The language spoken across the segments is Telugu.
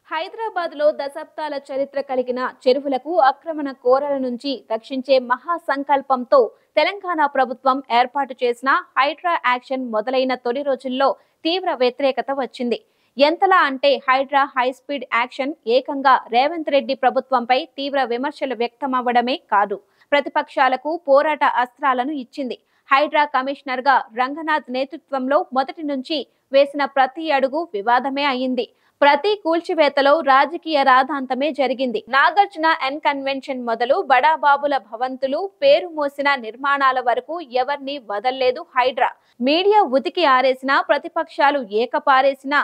హైదరాబాద్లో దశాబ్దాల చరిత్ర కలిగిన చెరువులకు ఆక్రమణ కోరల నుంచి రక్షించే మహా సంకల్పంతో తెలంగాణ ప్రభుత్వం ఏర్పాటు చేసిన హైడ్రా యాక్షన్ మొదలైన తొలి రోజుల్లో తీవ్ర వ్యతిరేకత వచ్చింది. ఎంతలా అంటే హైడ్రా హై స్పీడ్ యాక్షన్ ఏకంగా రేవంత్ రెడ్డి ప్రభుత్వంపై తీవ్ర విమర్శలు వ్యక్తమవ్వడమే కాదు, ప్రతిపక్షాలకు పోరాట అస్త్రాలను ఇచ్చింది. హైడ్రా కమిషనర్ గా రంగనాథ్ నేతృత్వంలో మొదటి నుంచి వేసిన ప్రతి అడుగు వివాదమే అయింది. ప్రతి కూల్చివేతలో రాజకీయ రాధాంతమే జరిగింది. నాగార్జున ఎన్ కన్వెన్షన్ మొదలు బడాబాబుల భవంతులు, పేరు మోసిన నిర్మాణాల వరకు ఎవరిని వదల్లేదు హైడ్రా. మీడియా ఉతికి ఆరేసిన, ప్రతిపక్షాలు ఏకపారేసిన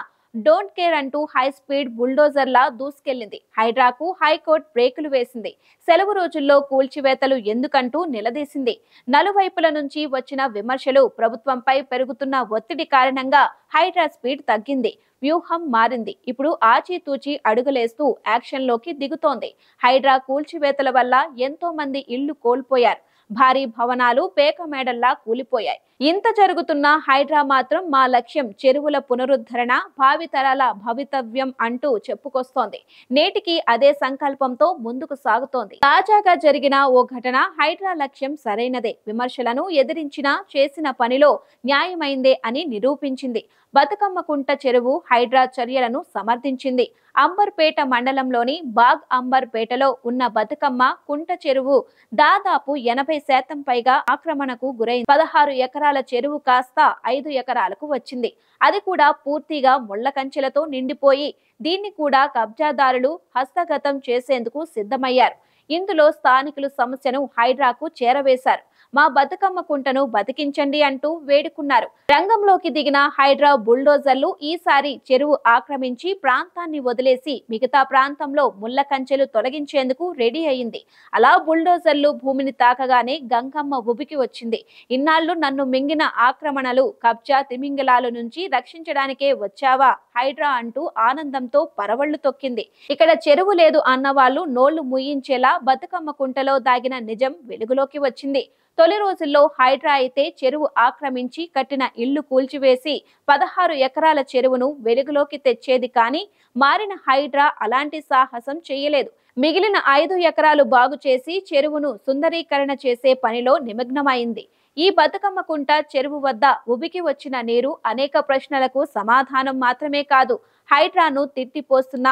డోంట్ కేర్ అంటూ హై స్పీడ్ బుల్డోజర్లా దూసుకెళ్లింది. హైడ్రాకు హైకోర్టు బ్రేకులు వేసింది. సెలవు రోజుల్లో కూల్చివేతలు ఎందుకంటూ నిలదీసింది. నలువైపుల నుంచి వచ్చిన విమర్శలు, ప్రభుత్వంపై పెరుగుతున్న ఒత్తిడి కారణంగా హైడ్రా స్పీడ్ తగ్గింది, వ్యూహం మారింది. ఇప్పుడు ఆచితూచి అడుగులేస్తూ యాక్షన్లోకి దిగుతోంది. హైడ్రా కూల్చివేతల వల్ల ఎంతో మంది ఇళ్లు కోల్పోయారు. భారీ భవనాలు పేక మేడల్లా కూలిపోయాయి. ఇంత జరుగుతున్న హైడ్రా మాత్రం మా లక్ష్యం చెరువుల పునరుద్ధరణ, భావితరాల భవితవ్యం అంటూ చెప్పుకొస్తోంది. నేటికి అదే సంకల్పంతో ముందుకు సాగుతోంది. తాజాగా జరిగిన ఓ ఘటన హైడ్రా లక్ష్యం సరైనదే, విమర్శలను ఎదిరించినా చేసిన పనిలో న్యాయమైందే అని నిరూపించింది. బతుకమ్మ కుంట చెరువు హైడ్రా చర్యలను సమర్థించింది. అంబర్పేట మండలంలోని బాగ్ అంబర్పేటలో ఉన్న బతుకమ్మ కుంట చెరువు దాదాపు 80% పైగా ఆక్రమణకు గురైంది. 16 ఎకరాల చెరువు కాస్త 5 ఎకరాలకు వచ్చింది. అది కూడా పూర్తిగా ముళ్ల కంచెలతో నిండిపోయి దీన్ని కూడా కబ్జాదారులు హస్తగతం చేసేందుకు సిద్ధమయ్యారు. ఇందులో స్థానికులు సమస్యను హైడ్రాకు చేరవేశారు. మా బతుకమ్మ కుంటను బతికించండి అంటూ వేడుకున్నారు. రంగంలోకి దిగిన హైడ్రా బుల్డోజర్లు ఈసారి చెరువు ఆక్రమించి ప్రాంతాన్ని వదిలేసి మిగతా ప్రాంతంలో ముళ్ల కంచెలు తొలగించేందుకు రెడీ అయింది. అలా బుల్డోజర్లు భూమిని తాకగానే గంగమ్మ ఉబికి వచ్చింది. ఇన్నాళ్లు నన్ను మింగిన ఆక్రమణలు, కబ్జా తిమింగలాల నుంచి రక్షించడానికే వచ్చావా హైడ్రా అంటూ ఆనందంతో పరవళ్లు తొక్కింది. ఇక్కడ చెరువు లేదు అన్న వాళ్ళు నోళ్లు ముయించేలా బతుకమ్మ కుంటలో దాగిన నిజం వెలుగులోకి వచ్చింది. తొలి రోజుల్లో హైడ్రా అయితే చెరువు ఆక్రమించి కట్టిన ఇళ్లు కూల్చివేసి 16 ఎకరాల చెరువును వెలుగులోకి తెచ్చేది. కానీ మారిన హైడ్రా అలాంటి సాహసం చేయలేదు. మిగిలిన 5 ఎకరాలు బాగు చేసి చెరువును సుందరీకరణ చేసే పనిలో నిమగ్నమైంది. ఈ బతుకమ్మ కుంట చెరువు వద్ద ఉబికి వచ్చిన నీరు అనేక ప్రశ్నలకు సమాధానం మాత్రమే కాదు, హైడ్రాను తిట్టిపోస్తున్న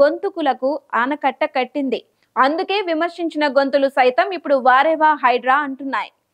గొంతుకులకు ఆనకట్ట కట్టింది. అందుకే విమర్శించిన గొంతులు సైతం ఇప్పుడు వారేవా హైడ్రా అంటున్నాయి.